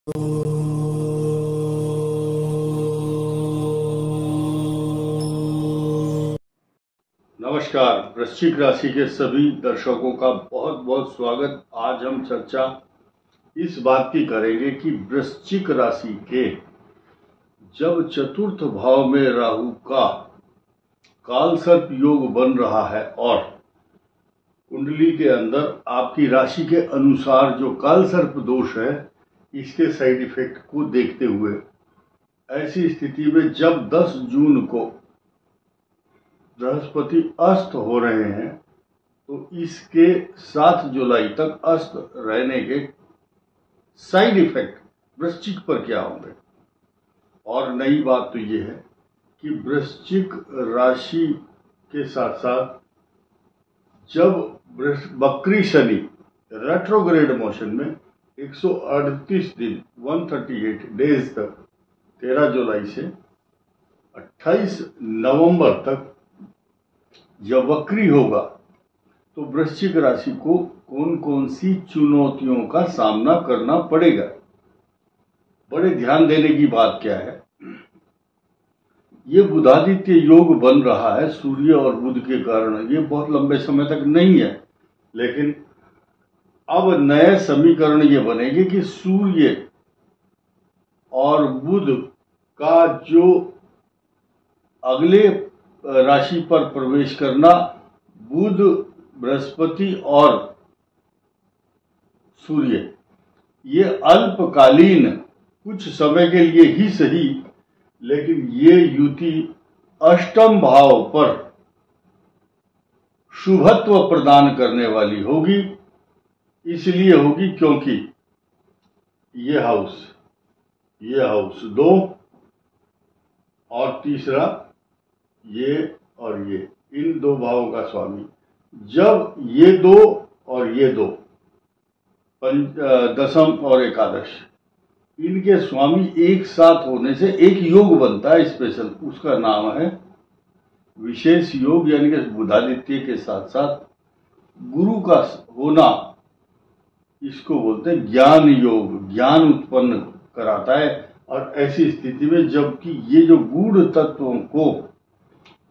नमस्कार। वृश्चिक राशि के सभी दर्शकों का बहुत बहुत स्वागत। आज हम चर्चा इस बात की करेंगे कि वृश्चिक राशि के जब चतुर्थ भाव में राहु का कालसर्प योग बन रहा है और कुंडली के अंदर आपकी राशि के अनुसार जो कालसर्प दोष है, इसके साइड इफेक्ट को देखते हुए ऐसी स्थिति में जब 10 जून को बृहस्पति अस्त हो रहे हैं तो इसके 7 जुलाई तक अस्त रहने के साइड इफेक्ट वृश्चिक पर क्या होंगे। और नई बात तो ये है कि वृश्चिक राशि के साथ साथ जब वक्री शनि रेट्रोग्रेड मोशन में 138 दिन 138 डेज तक 13 जुलाई से 28 नवंबर तक जब वक्री होगा तो वृश्चिक राशि को कौन कौन सी चुनौतियों का सामना करना पड़ेगा। बड़े ध्यान देने की बात क्या है, ये बुधादित्य योग बन रहा है सूर्य और बुध के कारण। ये बहुत लंबे समय तक नहीं है, लेकिन अब नए समीकरण ये बनेंगे कि सूर्य और बुध का जो अगले राशि पर प्रवेश करना, बुध बृहस्पति और सूर्य, ये अल्पकालीन कुछ समय के लिए ही सही, लेकिन ये युति अष्टम भाव पर शुभत्व प्रदान करने वाली होगी। इसलिए होगी क्योंकि ये हाउस 2 और तीसरा ये और ये, इन 2 भावों का स्वामी, जब ये 2 और ये 2 दशम और एकादश, इनके स्वामी एक साथ होने से एक योग बनता है स्पेशल। उसका नाम है विशेष योग, यानी कि बुधादित्य के साथ साथ गुरु का होना, इसको बोलते हैं ज्ञान योग। ज्ञान उत्पन्न कराता है। और ऐसी स्थिति में जबकि ये जो गूढ़ तत्वों को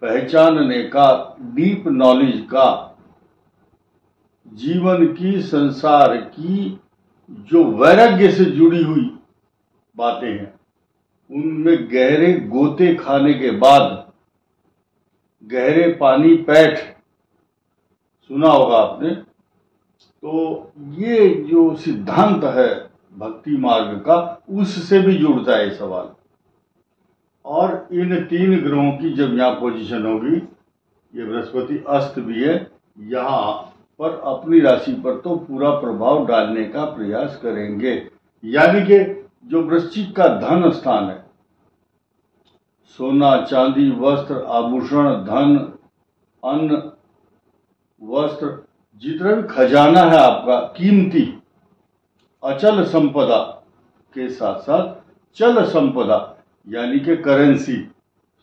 पहचानने का, डीप नॉलेज का, जीवन की, संसार की जो वैराग्य से जुड़ी हुई बातें हैं, उनमें गहरे गोते खाने के बाद, गहरे पानी पैठ सुना होगा आपने, तो ये जो सिद्धांत है भक्ति मार्ग का, उससे भी जुड़ता है सवाल। और इन 3 ग्रहों की जब यहाँ पोजीशन होगी, ये बृहस्पति अस्त भी है, यहाँ पर अपनी राशि पर तो पूरा प्रभाव डालने का प्रयास करेंगे। यानी कि जो वृश्चिक का धन स्थान है, सोना चांदी वस्त्र आभूषण धन अन्न वस्त्र, जितना भी खजाना है आपका कीमती, अचल संपदा के साथ साथ चल संपदा यानी कि करेंसी,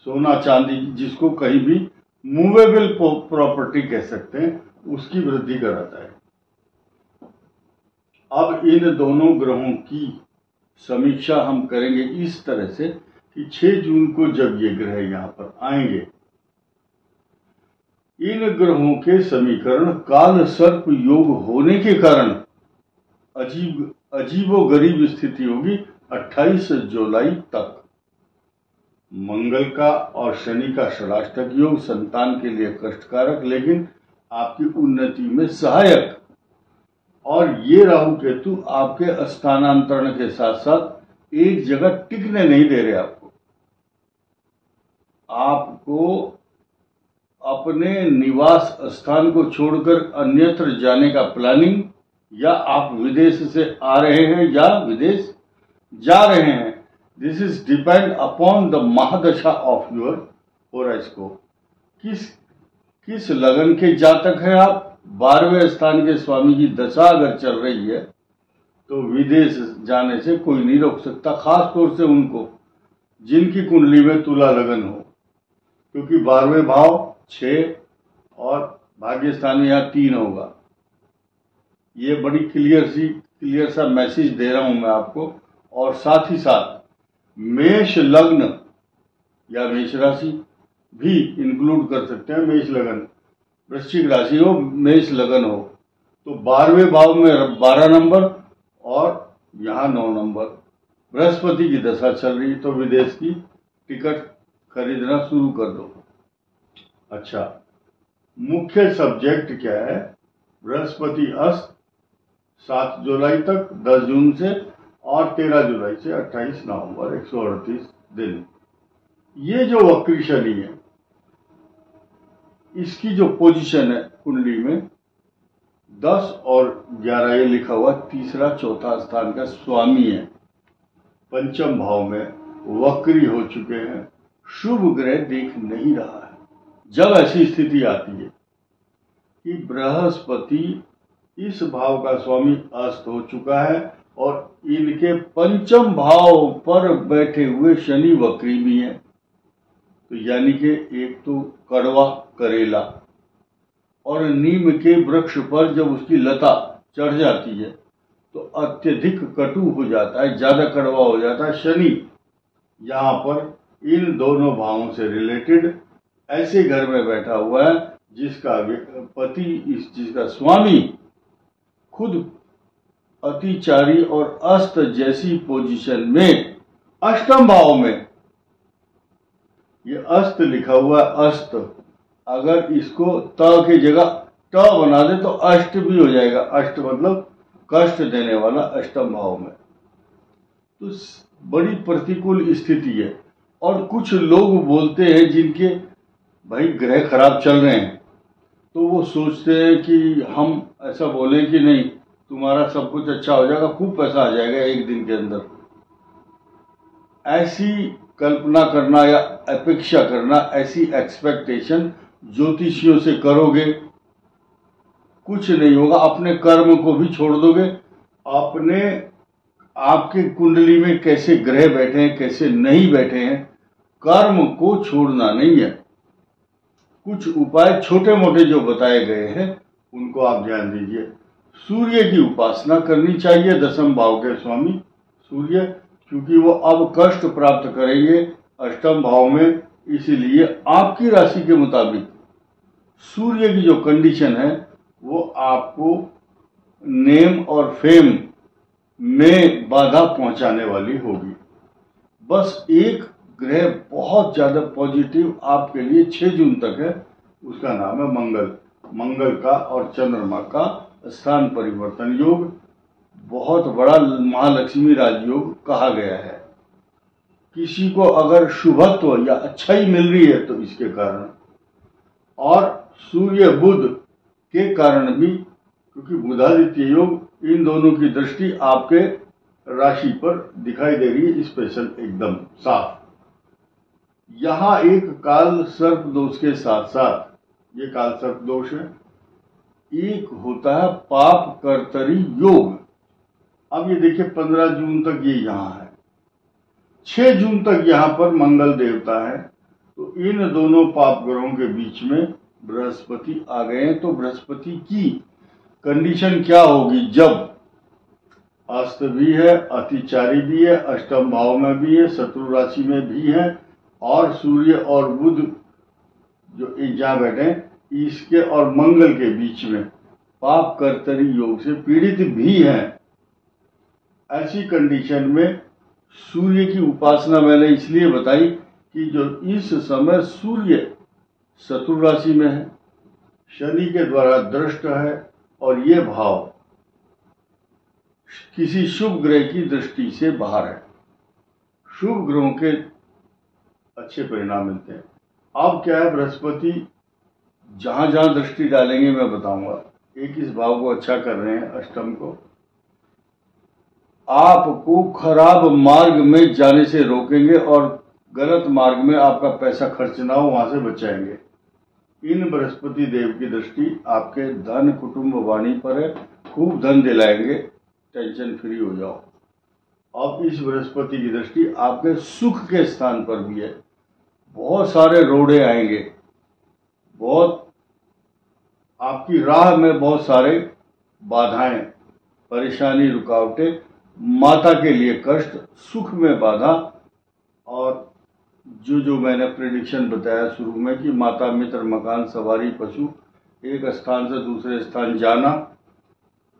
सोना चांदी, जिसको कहीं भी मूवेबल प्रॉपर्टी कह सकते हैं, उसकी वृद्धि कराता है। अब इन दोनों ग्रहों की समीक्षा हम करेंगे इस तरह से कि 6 जून को जब ये ग्रह यहाँ पर आएंगे, इन ग्रहों के समीकरण काल सर्प योग होने के कारण अजीबोगरीब स्थिति होगी 28 जुलाई तक। मंगल का और शनि का षडाष्टक योग संतान के लिए कष्टकारक, लेकिन आपकी उन्नति में सहायक। और ये राहु केतु आपके स्थानांतरण के साथ साथ एक जगह टिकने नहीं दे रहे आपको अपने निवास स्थान को छोड़कर अन्यत्र जाने का प्लानिंग, या आप विदेश से आ रहे हैं या विदेश जा रहे हैं। This is depend upon the mahadasha of your horoscope. किस लगन के जातक हैं आप। 12वें स्थान के स्वामी की दशा अगर चल रही है तो विदेश जाने से कोई नहीं रोक सकता, खास तौर से उनको जिनकी कुंडली में तुला लगन हो, क्योंकि 12वें भाव 6 और भाग्य स्थान में यहाँ 3 होगा। ये बड़ी क्लियर सा मैसेज दे रहा हूं मैं आपको। और साथ ही साथ मेष लग्न या मेष राशि भी इंक्लूड कर सकते हैं। मेष लगन, वृश्चिक राशि हो, मेष लगन हो, तो 12वें भाव में 12 नंबर और यहाँ 9 नंबर। बृहस्पति की दशा चल रही, तो विदेश की टिकट खरीदना शुरू कर दो। अच्छा, मुख्य सब्जेक्ट क्या है? बृहस्पति अस्त 7 जुलाई तक, 10 जून से, और 13 जुलाई से 28 नवंबर, 138 दिन। ये जो वक्री शनि है, इसकी जो पोजीशन है कुंडली में 10 और 11, ये लिखा हुआ तीसरा चौथा स्थान का स्वामी है, पंचम भाव में वक्री हो चुके हैं, शुभ ग्रह देख नहीं रहा है। जब ऐसी स्थिति आती है कि बृहस्पति इस भाव का स्वामी अस्त हो चुका है और इनके पंचम भाव पर बैठे हुए शनि वक्री भी हैं, तो यानी कि एक तो कड़वा करेला और नीम के वृक्ष पर जब उसकी लता चढ़ जाती है तो अत्यधिक कटु हो जाता है, ज्यादा कड़वा हो जाता है। शनि यहाँ पर इन दोनों भावों से रिलेटेड ऐसे घर में बैठा हुआ है जिसका पति, जिसका स्वामी खुद अतिचारी और अस्त जैसी पोजीशन में अष्टम भाव में, ये अस्त लिखा हुआ है, अस्त, अगर इसको त की जगह ट बना दे तो अष्ट भी हो जाएगा। अष्ट मतलब कष्ट देने वाला, अष्टम भाव में। तो बड़ी प्रतिकूल स्थिति है। और कुछ लोग बोलते हैं जिनके भाई ग्रह खराब चल रहे हैं, तो वो सोचते हैं कि हम ऐसा बोलें कि नहीं तुम्हारा सब कुछ अच्छा हो जाएगा, खूब पैसा आ जाएगा एक दिन के अंदर। ऐसी कल्पना करना या अपेक्षा करना, ऐसी एक्सपेक्टेशन ज्योतिषियों से करोगे, कुछ नहीं होगा। अपने कर्म को भी छोड़ दोगे। अपने आपके कुंडली में कैसे ग्रह बैठे हैं, कैसे नहीं बैठे हैं, कर्म को छोड़ना नहीं है। कुछ उपाय छोटे मोटे जो बताए गए हैं उनको आप ध्यान दीजिए। सूर्य की उपासना करनी चाहिए, 10वें भाव के स्वामी सूर्य, क्योंकि वो अब कष्ट प्राप्त करेंगे अष्टम भाव में। इसीलिए आपकी राशि के मुताबिक सूर्य की जो कंडीशन है वो आपको नेम और फेम में बाधा पहुंचाने वाली होगी। बस एक ग्रह बहुत ज्यादा पॉजिटिव आपके लिए 6 जून तक है, उसका नाम है मंगल। मंगल का और चंद्रमा का स्थान परिवर्तन योग बहुत बड़ा महालक्ष्मी राजयोग कहा गया है। किसी को अगर शुभत्व या अच्छाई मिल रही है तो इसके कारण, और सूर्य बुध के कारण भी, क्योंकि बुधादित्य योग इन दोनों की दृष्टि आपके राशि पर दिखाई दे रही है, स्पेशल एकदम साफ। यहां एक काल सर्प दोष के साथ साथ, ये काल सर्प दोष है, एक होता है पाप कर्तरी योग। अब ये देखिए 15 जून तक ये यहाँ है, 6 जून तक यहाँ पर मंगल देवता है, तो इन दोनों पाप ग्रहों के बीच में बृहस्पति आ गए हैं। तो बृहस्पति की कंडीशन क्या होगी जब अस्त भी है, अतिचारी भी है, अष्टम भाव में भी है, शत्रु राशि में भी है, और सूर्य और बुध जो जहाँ बैठे इसके और मंगल के बीच में पाप कर्तरी योग से पीड़ित भी हैं। ऐसी कंडीशन में सूर्य की उपासना मैंने इसलिए बताई कि जो इस समय सूर्य शत्रु राशि में है, शनि के द्वारा दृष्ट है, और ये भाव किसी शुभ ग्रह की दृष्टि से बाहर है। शुभ ग्रहों के अच्छे परिणाम मिलते हैं। अब क्या है, बृहस्पति जहां जहां दृष्टि डालेंगे मैं बताऊंगा। एक इस भाव को अच्छा कर रहे हैं, अष्टम को, आपको खराब मार्ग में जाने से रोकेंगे और गलत मार्ग में आपका पैसा खर्च ना हो वहां से बचाएंगे। इन बृहस्पति देव की दृष्टि आपके धन कुटुंब वाणी पर है, खूब धन दिलाएंगे, टेंशन फ्री हो जाओ। अब इस बृहस्पति की दृष्टि आपके सुख के स्थान पर भी है। बहुत सारे रोड़े आएंगे, बहुत आपकी राह में बहुत सारे बाधाएं, परेशानी, रुकावटें माता के लिए कष्ट, सुख में बाधा, और जो मैंने प्रेडिक्शन बताया शुरू में कि माता, मित्र, मकान, सवारी, पशु, एक स्थान से दूसरे स्थान जाना,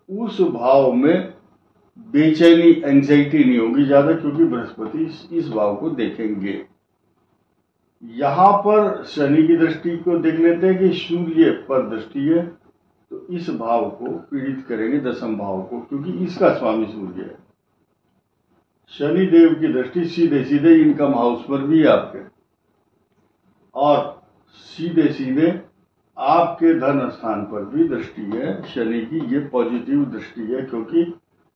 उस भाव में बेचैनी, एंजाइटी नहीं होगी ज्यादा, क्योंकि बृहस्पति इस भाव को देखेंगे। यहां पर शनि की दृष्टि को देख लेते हैं कि सूर्य पर दृष्टि है, तो इस भाव को पीड़ित करेंगे, दशम भाव को, क्योंकि इसका स्वामी सूर्य है। शनि देव की दृष्टि सीधे सीधे इनकम हाउस पर भी है आपके, और सीधे सीधे आपके धन स्थान पर भी दृष्टि है शनि की। ये पॉजिटिव दृष्टि है, क्योंकि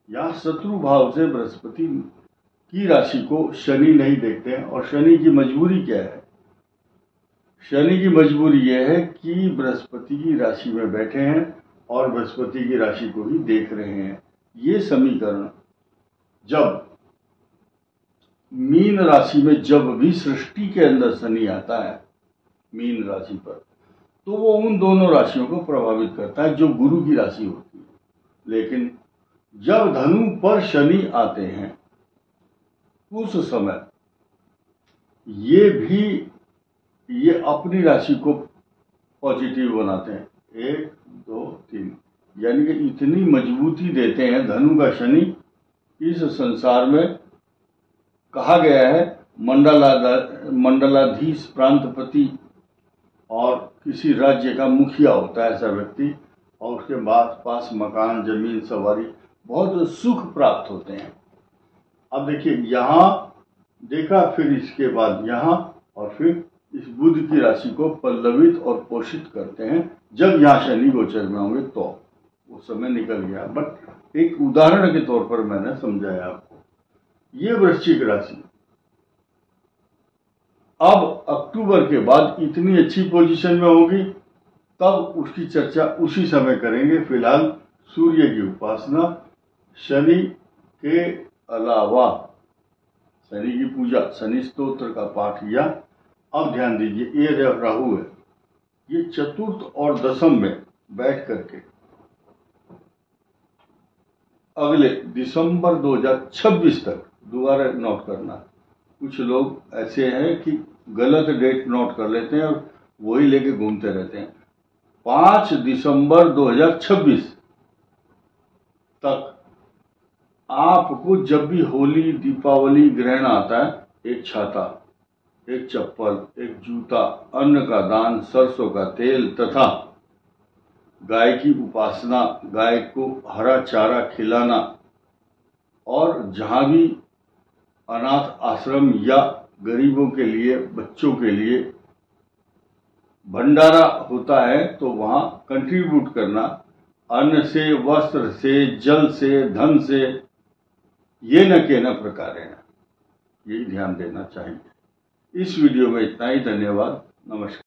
यहाँ शत्रु भाव से बृहस्पति की राशि को शनि नहीं देखते हैं। और शनि की मजबूरी क्या है? शनि की मजबूरी यह है कि बृहस्पति की राशि में बैठे हैं और बृहस्पति की राशि को ही देख रहे हैं। ये समीकरण जब मीन राशि में जब भी सृष्टि के अंदर शनि आता है मीन राशि पर, तो वो उन दोनों राशियों को प्रभावित करता है जो गुरु की राशि होती है। लेकिन जब धनु पर शनि आते हैं उस समय ये अपनी राशि को पॉजिटिव बनाते हैं, 1 2 3, यानी कि इतनी मजबूती देते हैं धनु का शनि। इस संसार में कहा गया है मंडलाधीश, प्रांतपति और किसी राज्य का मुखिया होता है ऐसा व्यक्ति, और उसके पास मकान, जमीन, सवारी, बहुत सुख प्राप्त होते हैं। अब देखिए यहाँ देखा, फिर इसके बाद यहाँ, और फिर इस बुध की राशि को पल्लवित और पोषित करते हैं। जब यहाँ शनि गोचर में होंगे तो वो समय निकल गया, बट एक उदाहरण के तौर पर मैंने समझाया आपको। ये वृश्चिक राशि अब अक्टूबर के बाद इतनी अच्छी पोजीशन में होगी, तब उसकी चर्चा उसी समय करेंगे। फिलहाल सूर्य की उपासना, शनि के अलावा शनि की पूजा, शनि स्तोत्र का पाठ किया। अब ध्यान दीजिए, ये राहु है, ये चतुर्थ और दशम में बैठ करके अगले दिसंबर 2026 तक, दोबारा नोट करना, कुछ लोग ऐसे हैं कि गलत डेट नोट कर लेते हैं और वही लेके घूमते रहते हैं। 5 दिसंबर 2026 तक आपको जब भी होली, दीपावली, ग्रहण आता है, एक छाता, एक चप्पल, एक जूता, अन्न का दान, सरसों का तेल तथा गाय की उपासना, गाय को हरा चारा खिलाना, और जहां भी अनाथ आश्रम या गरीबों के लिए, बच्चों के लिए भंडारा होता है तो वहां कंट्रीब्यूट करना, अन्न से, वस्त्र से, जल से, धन से, ये न के न प्रकार है, यही ध्यान देना चाहिए। इस वीडियो में इतना ही। धन्यवाद, नमस्कार।